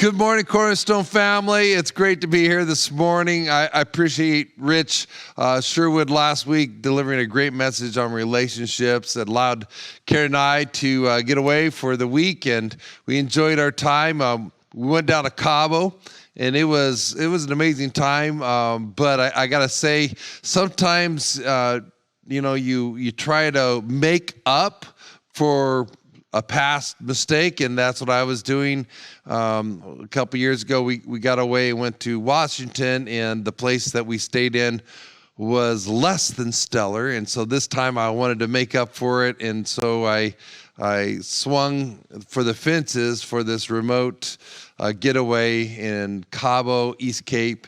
Good morning, Cornerstone family. It's great to be here this morning. I appreciate Rich Sherwood last week delivering a great message on relationships that allowed Karen and I to get away for the week, and we enjoyed our time. We went down to Cabo, and it was an amazing time. But I gotta say, sometimes you try to make up for a past mistake, and that's what I was doing. A couple years ago, we got away and went to Washington, and the place that we stayed in was less than stellar, and so this time I wanted to make up for it, and so I swung for the fences for this remote getaway in Cabo, East Cape,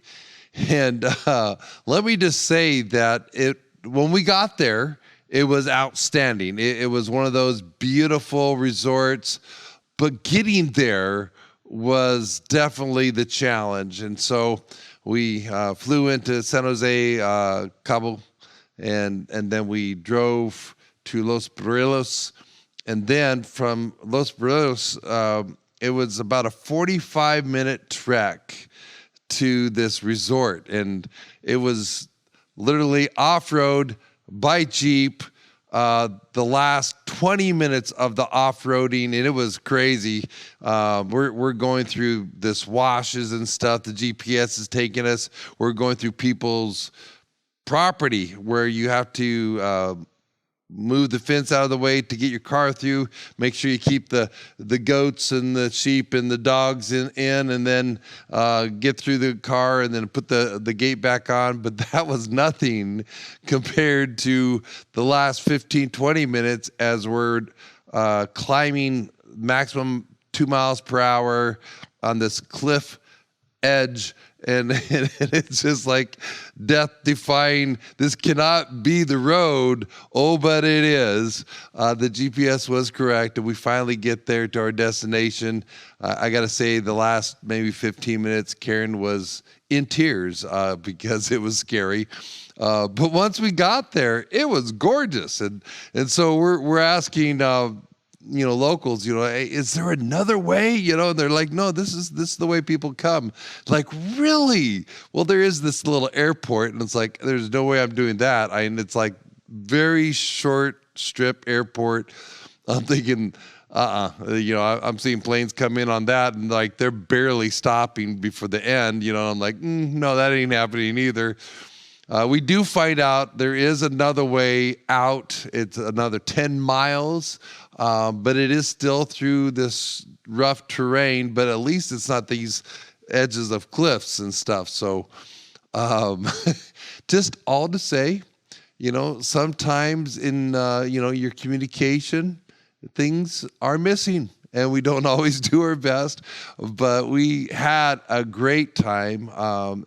and let me just say that when we got there, it was outstanding. It was one of those beautiful resorts, but getting there was definitely the challenge. And so we flew into San Jose, Cabo, and then we drove to Los Barrios. And then from Los Barrios, it was about a 45-minute trek to this resort. And it was literally off-road, by Jeep, the last 20 minutes of the off-roading, and it was crazy. We're going through this washes and stuff. The GPS is taking us. We're going through people's property where you have to move the fence out of the way to get your car through. Make sure you keep the goats and the sheep and the dogs in and then get through the car and then put the gate back on. But that was nothing compared to the last 15, 20 minutes as we're climbing maximum 2 miles per hour on this cliff edge, and it's just like death-defying. This cannot be the road. Oh, but it is. The GPS was correct, and we finally get there to our destination. I got to say, the last maybe 15 minutes, Karen was in tears because it was scary. But once we got there, it was gorgeous, and so we're asking locals, hey, is there another way? And they're like, no, this is the way people come. Like, really? Well, there is this little airport, and it's like, there's no way I'm doing that. It's like very short strip airport. I'm thinking, I'm seeing planes come in on that, and like they're barely stopping before the end. I'm like, no, that ain't happening either. We do find out there is another way out. It's another 10 miles, but it is still through this rough terrain, but at least it's not these edges of cliffs and stuff. So just all to say, sometimes in, your communication, things are missing. And we don't always do our best, but we had a great time,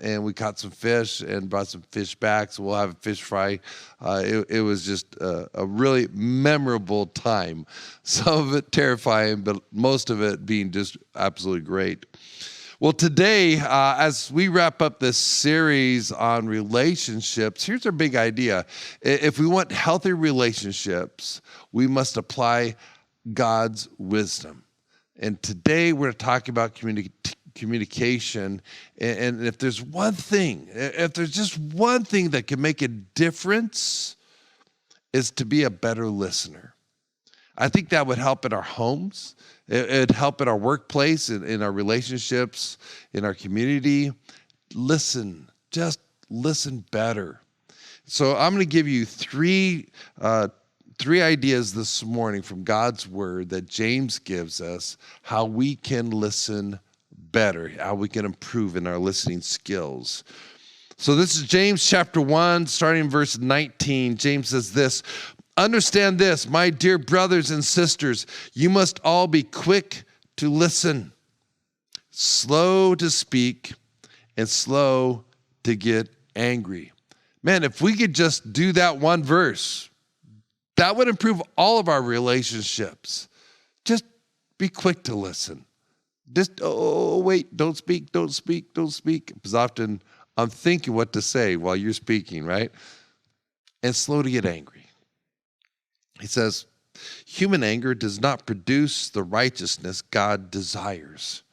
and we caught some fish and brought some fish back, so we'll have a fish fry. It was just a really memorable time. Some of it terrifying, but most of it being just absolutely great. Well, today, as we wrap up this series on relationships, here's our big idea. If we want healthy relationships, we must apply God's wisdom. And today we're going to talk about communication. And if there's just one thing that can make a difference, is to be a better listener. I think that would help in our homes. It'd help in our workplace, in our relationships, in our community. Just listen better. So I'm going to give you three ideas this morning from God's word that James gives us, how we can listen better, how we can improve in our listening skills. So this is James chapter 1, starting in verse 19. James says this, "Understand this, my dear brothers and sisters, you must all be quick to listen, slow to speak, and slow to get angry." Man, if we could just do that one verse, that would improve all of our relationships. Just be quick to listen. Just, wait, don't speak. Because often I'm thinking what to say while you're speaking, right? And slow to get angry. He says, human anger does not produce the righteousness God desires.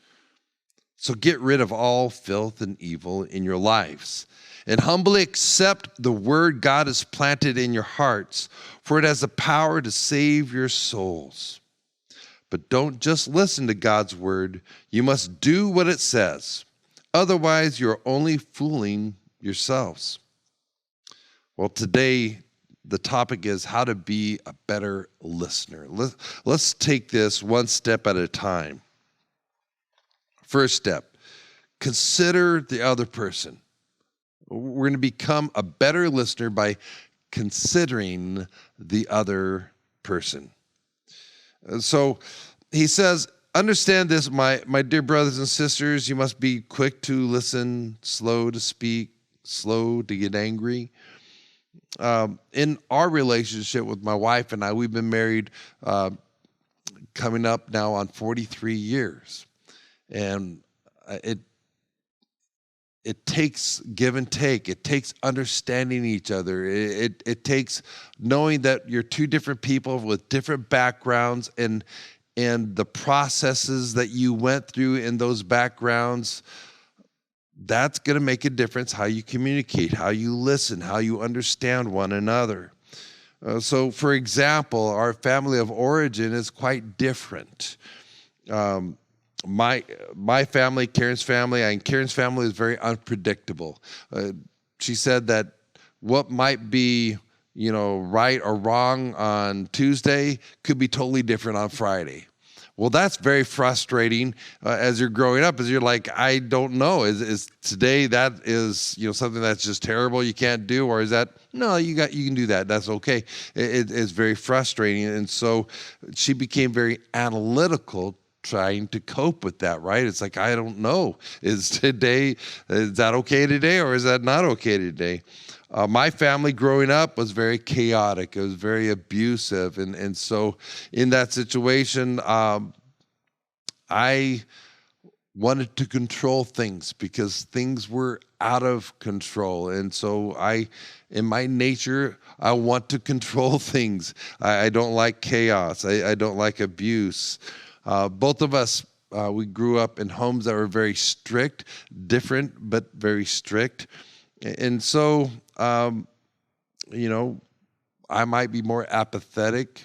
So get rid of all filth and evil in your lives, and humbly accept the word God has planted in your hearts, for it has the power to save your souls. But don't just listen to God's word. You must do what it says. Otherwise, you're only fooling yourselves. Well, today, the topic is how to be a better listener. Let's take this one step at a time. First step, consider the other person. We're going to become a better listener by considering the other person. So he says, understand this, my dear brothers and sisters, you must be quick to listen, slow to speak, slow to get angry. In our relationship with my wife and I, we've been married coming up now on 43 years. And it takes give and take. It takes understanding each other. It takes knowing that you're two different people with different backgrounds, and the processes that you went through in those backgrounds. That's going to make a difference how you communicate, how you listen, how you understand one another. So, for example, our family of origin is quite different. My family, Karen's family, and Karen's family is very unpredictable. She said that what might be, right or wrong on Tuesday could be totally different on Friday. Well, that's very frustrating as you're growing up, as you're like, I don't know. Is today that is something that's just terrible you can't do, or is that no, you can do that. That's okay. It's very frustrating, and so she became very analytical, trying to cope with that, right? It's like, I don't know. Is that okay today, or is that not okay today? My family growing up was very chaotic. It was very abusive. And so in that situation, I wanted to control things because things were out of control. And so in my nature, I want to control things. I don't like chaos. I don't like abuse. Both of us, we grew up in homes that were very strict, different, but very strict. And so, I might be more apathetic.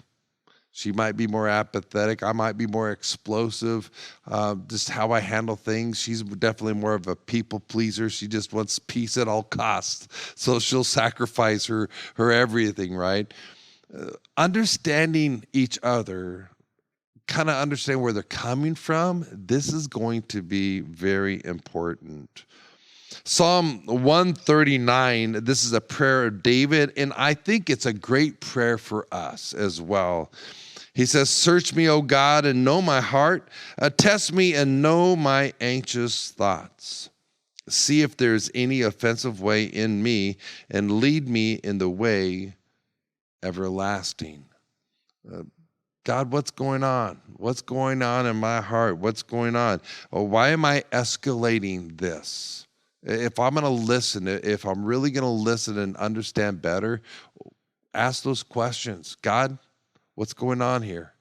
She might be more apathetic. I might be more explosive, just how I handle things. She's definitely more of a people pleaser. She just wants peace at all costs. So she'll sacrifice her everything, right? Understanding each other, kind of understand where they're coming from, this is going to be very important. Psalm 139, this is a prayer of David, and I think it's a great prayer for us as well. He says, search me, O God, and know my heart. Test me and know my anxious thoughts. See if there's any offensive way in me, and lead me in the way everlasting. God, what's going on? What's going on in my heart? What's going on? Why am I escalating this? If I'm going to listen, if I'm really going to listen and understand better, ask those questions. God, what's going on here?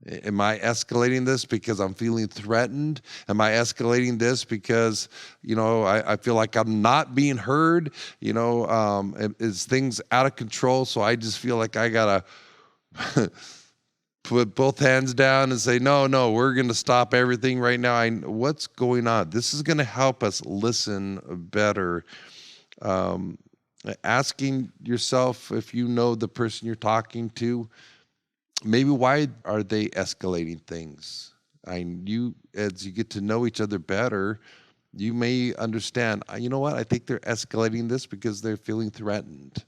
Am I escalating this because I'm feeling threatened? Am I escalating this because, I feel like I'm not being heard? Is things out of control? So I just feel like I got to put both hands down and say, no, we're going to stop everything right now. What's going on? This is going to help us listen better. Asking yourself if you know the person you're talking to, maybe why are they escalating things? As you get to know each other better, you may understand, you know what? I think they're escalating this because they're feeling threatened.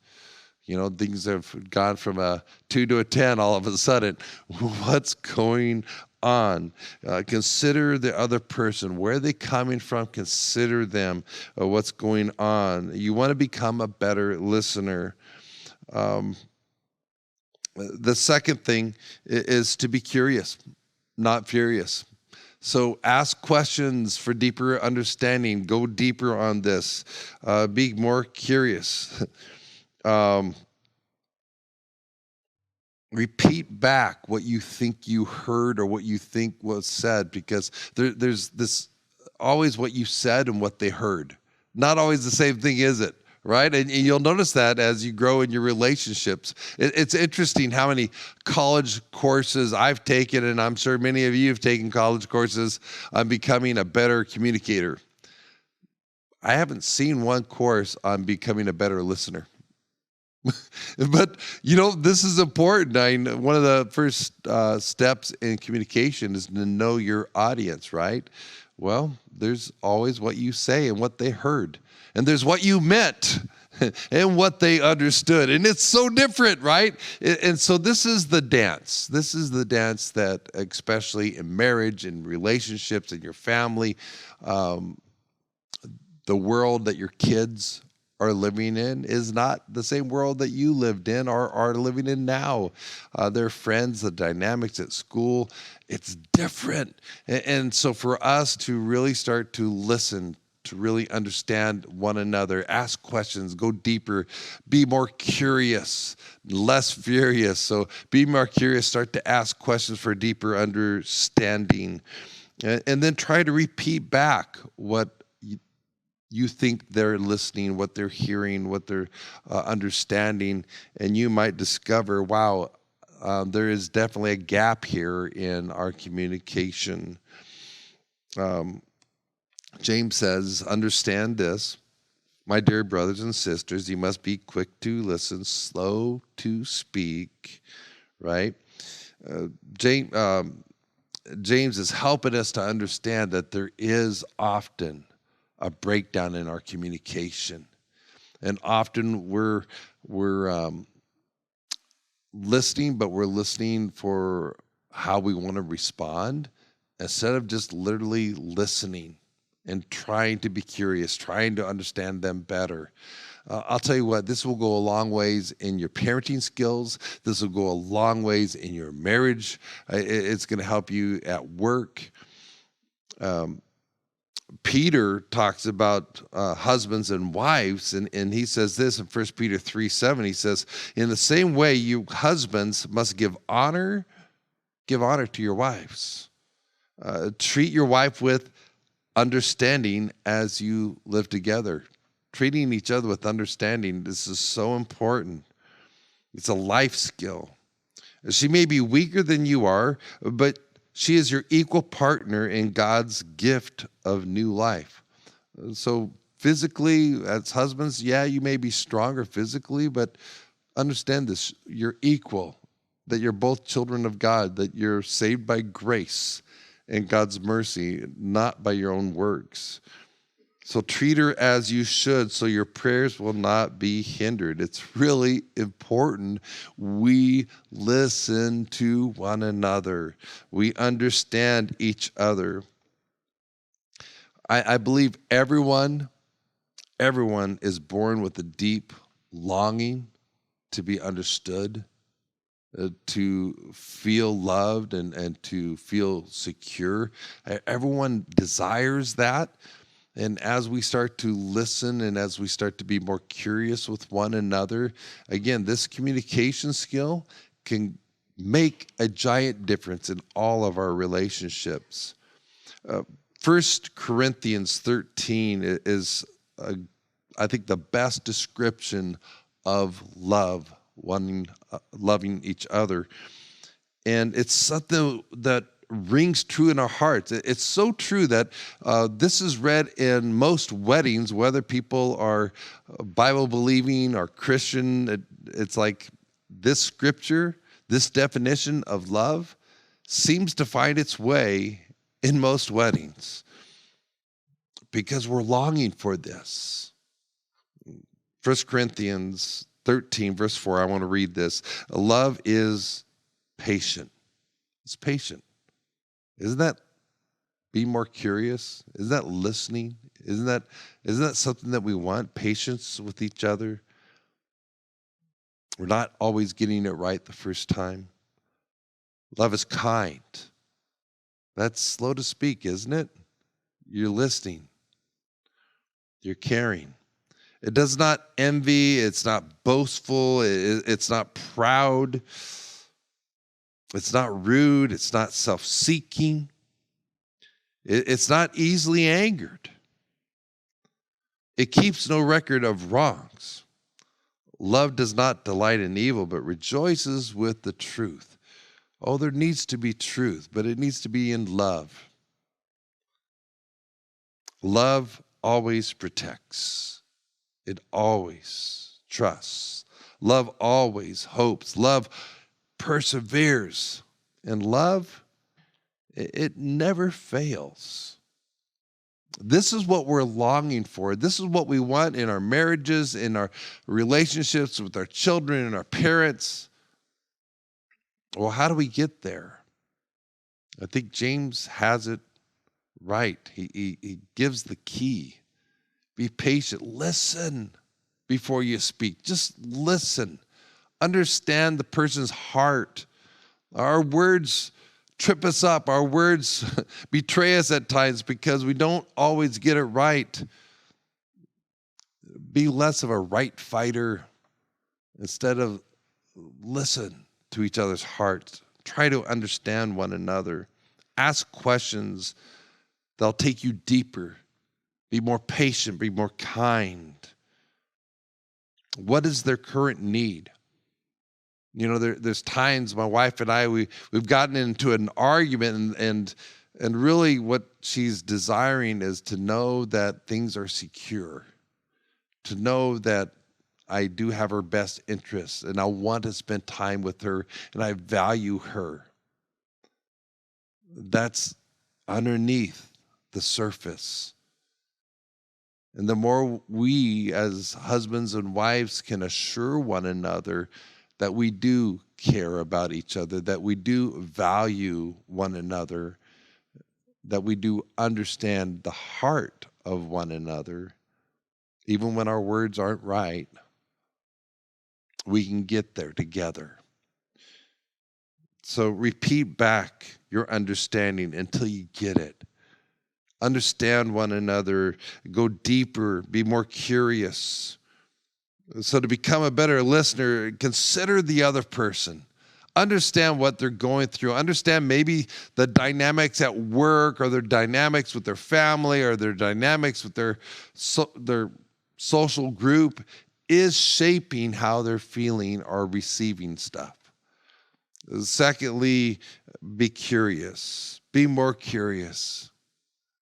Things have gone from a 2 to a 10 all of a sudden. What's going on? Consider the other person. Where are they coming from? Consider them. What's going on? You want to become a better listener. The second thing is to be curious, not furious. So ask questions for deeper understanding. Go deeper on this. Be more curious. Repeat back what you think you heard or what you think was said, because there's this always what you said and what they heard. Not always the same thing, is it? Right? And you'll notice that as you grow in your relationships. It's interesting how many college courses I've taken, and I'm sure many of you have taken college courses on becoming a better communicator. I haven't seen one course on becoming a better listener. But, this is important. One of the first steps in communication is to know your audience, right? Well, there's always what you say and what they heard. And there's what you meant and what they understood. And it's so different, right? And so this is the dance. This is the dance that, especially in marriage and relationships and your family, the world that your kids are living in is not the same world that you lived in or are living in now. Their friends, the dynamics at school, it's different. And so for us to really start to listen, to really understand one another, ask questions, go deeper, be more curious, less furious. So be more curious, start to ask questions for deeper understanding, and then try to repeat back what you think they're listening, what they're hearing, what they're understanding, and you might discover, wow, there is definitely a gap here in our communication. James says, understand this, my dear brothers and sisters, you must be quick to listen, slow to speak, right? James is helping us to understand that there is often a breakdown in our communication. And often we're listening, but we're listening for how we want to respond instead of just literally listening and trying to be curious, trying to understand them better. I'll tell you what, this will go a long ways in your parenting skills. This will go a long ways in your marriage. It's going to help you at work. Peter talks about husbands and wives, and he says this in 1 Peter 3:7. He says, in the same way, you husbands must give honor to your wives. Treat your wife with understanding as you live together. Treating each other with understanding, this is so important. It's a life skill. She may be weaker than you are, but she is your equal partner in God's gift of new life. So physically, as husbands, yeah, you may be stronger physically, but understand this, you're equal, that you're both children of God, that you're saved by grace and God's mercy, not by your own works. So treat her as you should, so your prayers will not be hindered. It's really important we listen to one another. We understand each other. I believe everyone is born with a deep longing to be understood, to feel loved and to feel secure. Everyone desires that. And as we start to listen and as we start to be more curious with one another, again, this communication skill can make a giant difference in all of our relationships. 1 Corinthians 13 is, I think, the best description of love, loving each other. And it's something that rings true in our hearts. It's so true that this is read in most weddings, whether people are Bible-believing or Christian. It's like this scripture, this definition of love seems to find its way in most weddings because we're longing for this. 1 Corinthians 13, verse 4, I want to read this. Love is patient. It's patient. Isn't that being more curious? Isn't that listening? Isn't that something that we want? Patience with each other. We're not always getting it right the first time. Love is kind. That's slow to speak, isn't it? You're listening. You're caring. It does not envy. It's not boastful. It's not proud. It's not rude. It's not self-seeking. It's not easily angered. It keeps no record of wrongs. Love does not delight in evil, but rejoices with the truth. Oh, there needs to be truth, but it needs to be in love. Love always protects. It always trusts. Love always hopes. Love perseveres. And love, it never fails. This is what we're longing for. This is what we want in our marriages, in our relationships with our children and our parents. Well, how do we get there? I think James has it right. He gives the key. Be patient. Listen before you speak. Just listen. Understand the person's heart. Our words trip us up. Our words betray us at times because we don't always get it right. Be less of a right fighter. Instead of listen to each other's hearts. Try to understand one another. Ask questions that'll take you deeper. Be more patient. Be more kind. What is their current need? You know, there's times my wife and I, we've gotten into an argument and really what she's desiring is to know that things are secure, to know that I do have her best interests and I want to spend time with her and I value her. That's underneath the surface. And the more we as husbands and wives can assure one another that we do care about each other, that we do value one another, that we do understand the heart of one another, even when our words aren't right, we can get there together. So repeat back your understanding until you get it. Understand one another, go deeper, be more curious. So to become a better listener, consider the other person. Understand what they're going through. Understand maybe the dynamics at work or their dynamics with their family or their dynamics with their social group is shaping how they're feeling or receiving stuff. Secondly, be curious. Be more curious,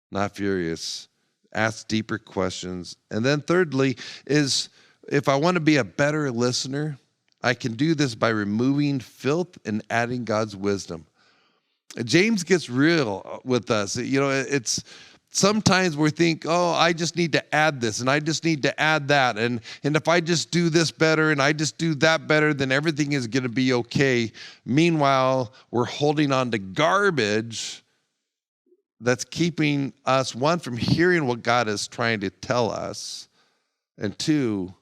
not furious. Ask deeper questions. And then thirdly is, if I want to be a better listener, I can do this by removing filth and adding God's wisdom. James gets real with us. You know, it's sometimes we think, oh, I just need to add this and I just need to add that. And if I just do this better and I just do that better, then everything is going to be okay. Meanwhile, we're holding on to garbage that's keeping us, one, from hearing what God is trying to tell us, and two,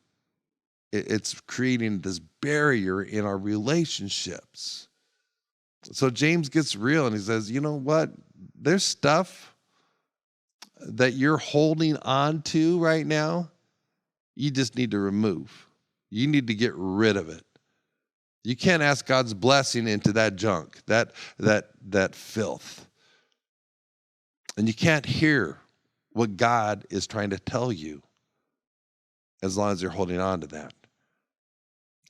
it's creating this barrier in our relationships. So James gets real and he says, you know what? There's stuff that you're holding on to right now. You just need to remove. You need to get rid of it. You can't ask God's blessing into that junk, that filth. And you can't hear what God is trying to tell you as long as you're holding on to that.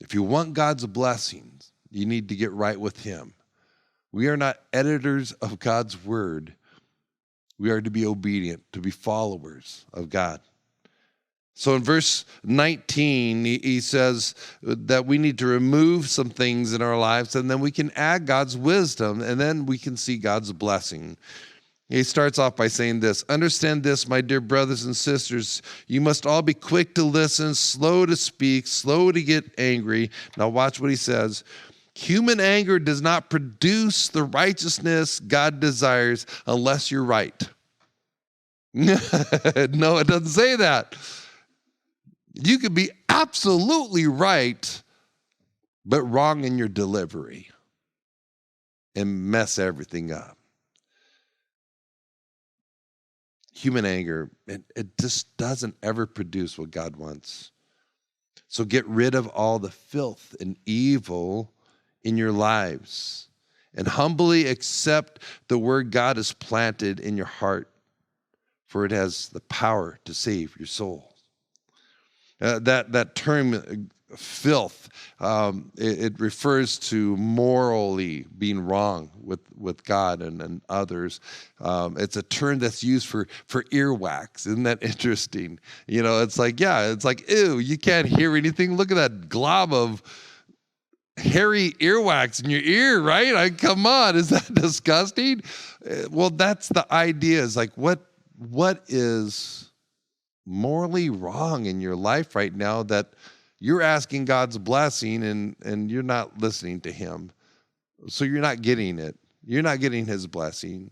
If you want God's blessings, you need to get right with him. We are not editors of God's word. We are to be obedient, to be followers of God. So in verse 19, he says that we need to remove some things in our lives, and then we can add God's wisdom, and then we can see God's blessing. He starts off by saying this: understand this, my dear brothers and sisters, you must all be quick to listen, slow to speak, slow to get angry. Now watch what he says. Human anger does not produce the righteousness God desires unless you're right. No, it doesn't say that. You could be absolutely right, but wrong in your delivery and mess everything up. Human anger, it just doesn't ever produce what God wants. So get rid of all the filth and evil in your lives and humbly accept the word God has planted in your heart, for it has the power to save your soul. That term, filth, it refers to morally being wrong with God and others. It's a term that's used for earwax. Isn't that interesting? It's like, ew, you can't hear anything. Look at that glob of hairy earwax in your ear, right? Come on, is that disgusting? Well, that's the idea. Is like, what is morally wrong in your life right now that you're asking God's blessing and you're not listening to him? So you're not getting it. You're not getting his blessing.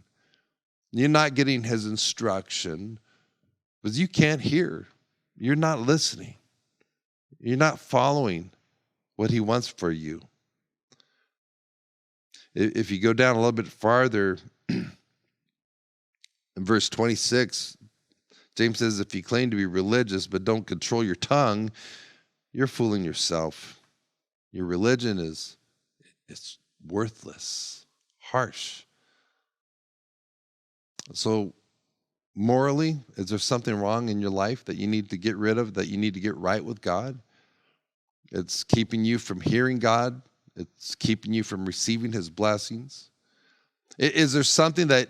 You're not getting his instruction because you can't hear. You're not listening. You're not following what he wants for you. If you go down a little bit farther, in verse 26, James says, if you claim to be religious but don't control your tongue, you're fooling yourself. Your religion it's worthless, harsh. So morally, is there something wrong in your life that you need to get rid of, that you need to get right with God? It's keeping you from hearing God. It's keeping you from receiving his blessings. Is there something that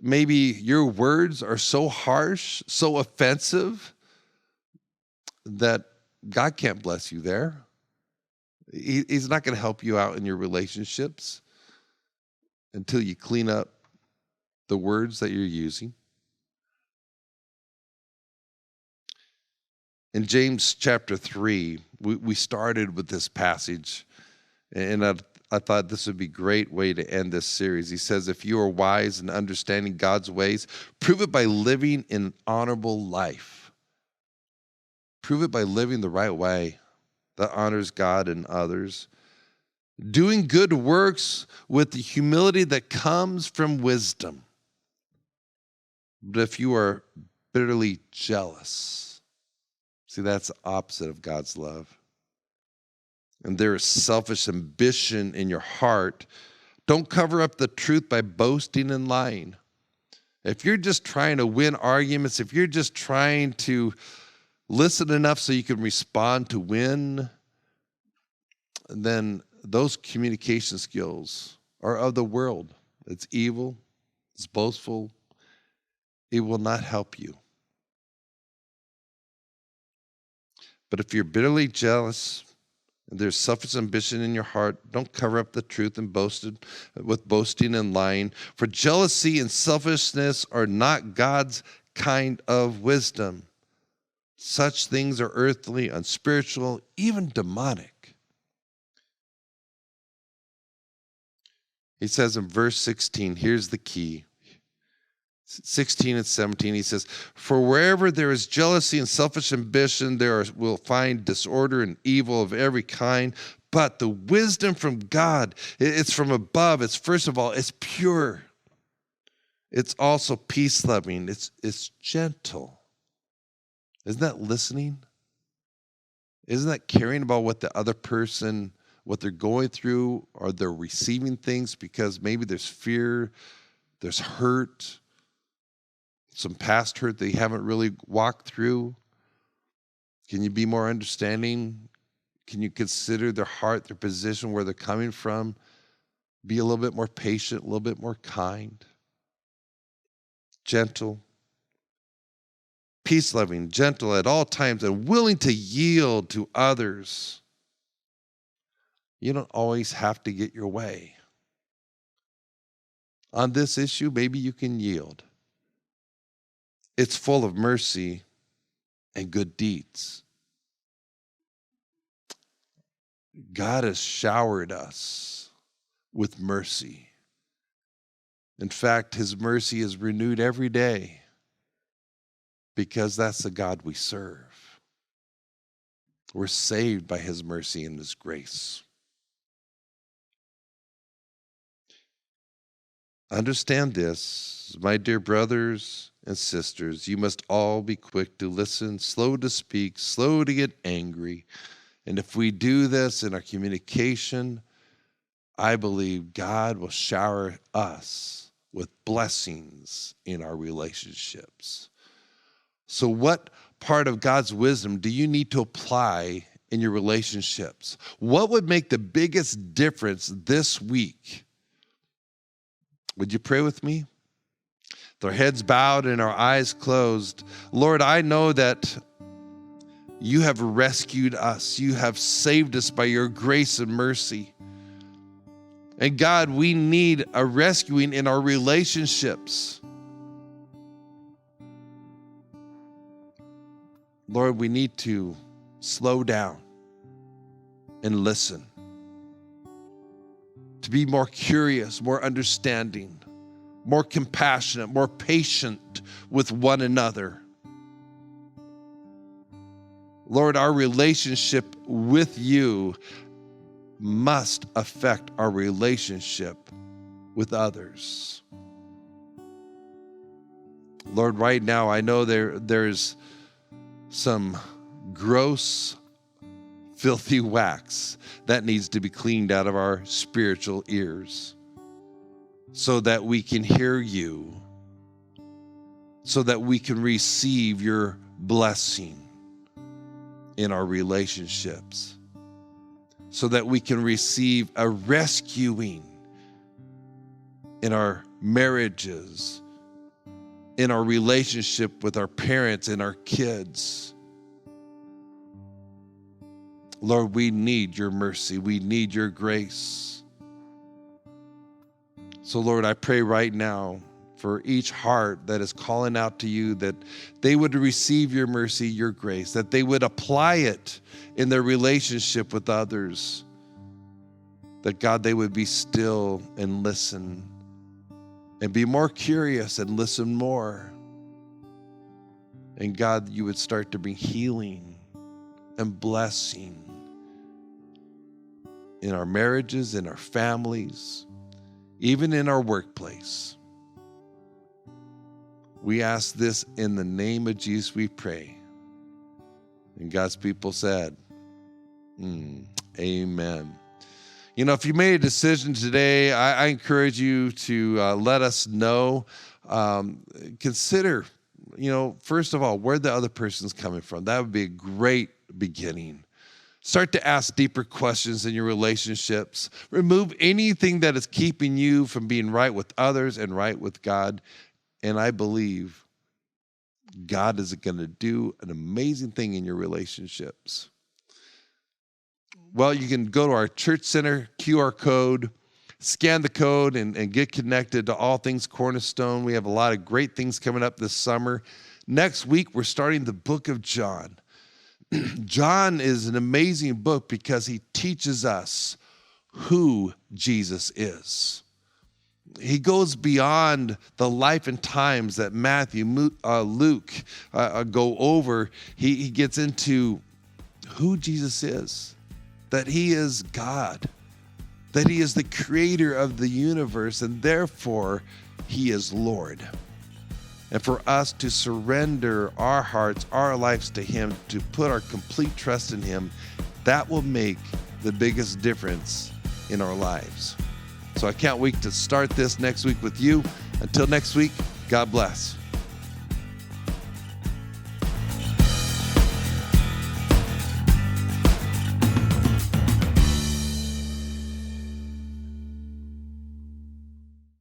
maybe your words are so harsh, so offensive, that God can't bless you there? He's not going to help you out in your relationships until you clean up the words that you're using. In James chapter 3, we started with this passage, and I thought this would be a great way to end this series. He says, if you are wise and understanding God's ways, prove it by living an honorable life. Prove it by living the right way that honors God and others. Doing good works with the humility that comes from wisdom. But if you are bitterly jealous, see, that's the opposite of God's love. And there is selfish ambition in your heart. Don't cover up the truth by boasting and lying. If you're just trying to win arguments, if you're just trying to listen enough so you can respond to win, then those communication skills are of the world. It's evil. It's boastful. It will not help you. But if you're bitterly jealous and there's selfish ambition in your heart, don't cover up the truth and with boasting and lying. For jealousy and selfishness are not God's kind of wisdom. Such things are earthly, unspiritual, even demonic. He says in verse 16, here's the key. 16 and 17, he says, for wherever there is jealousy and selfish ambition, will find disorder and evil of every kind. But the wisdom from God, it's from above. It's first of all, it's pure. It's also peace-loving. It's gentle. Isn't that listening? Isn't that caring about what the other person, what they're going through, or they're receiving things because maybe there's fear, there's hurt, some past hurt they haven't really walked through? Can you be more understanding? Can you consider their heart, their position, where they're coming from? Be a little bit more patient, a little bit more kind, gentle, peace-loving, gentle at all times, and willing to yield to others. You don't always have to get your way. On this issue, maybe you can yield. It's full of mercy and good deeds. God has showered us with mercy. In fact, his mercy is renewed every day because that's the God we serve. We're saved by his mercy and his grace. Understand this, my dear brothers and sisters, you must all be quick to listen, slow to speak, slow to get angry. And if we do this in our communication, I believe God will shower us with blessings in our relationships. So what part of God's wisdom do you need to apply in your relationships? What would make the biggest difference this week? Would you pray with me? With our heads bowed and our eyes closed. Lord, I know that you have rescued us. You have saved us by your grace and mercy. And God, we need a rescuing in our relationships. Lord, we need to slow down and listen, to be more curious, more understanding, more compassionate, more patient with one another. Lord, our relationship with you must affect our relationship with others. Lord, right now, I know there's some gross, filthy wax that needs to be cleaned out of our spiritual ears so that we can hear you, so that we can receive your blessing in our relationships, so that we can receive a rescuing in our marriages, in our relationship with our parents and our kids. Lord, we need your mercy. We need your grace. So, Lord, I pray right now for each heart that is calling out to you, that they would receive your mercy, your grace, that they would apply it in their relationship with others, that God, they would be still and listen and be more curious and listen more. And God, you would start to bring healing and blessing in our marriages, in our families, even in our workplace. We ask this in the name of Jesus, we pray. And God's people said, amen. You know, if you made a decision today, I encourage you to let us know. Consider, first of all, where the other person's coming from. That would be a great beginning. Start to ask deeper questions in your relationships. Remove anything that is keeping you from being right with others and right with God. And I believe God is going to do an amazing thing in your relationships. Well, you can go to our Church Center QR code, scan the code, and get connected to all things Cornerstone. We have a lot of great things coming up this summer. Next week, we're starting the book of John. John is an amazing book because he teaches us who Jesus is. He goes beyond the life and times that Matthew, Luke go over. He gets into who Jesus is, that he is God, that he is the creator of the universe, and therefore he is Lord. And for us to surrender our hearts, our lives to him, to put our complete trust in him, that will make the biggest difference in our lives. So I can't wait to start this next week with you. Until next week, God bless.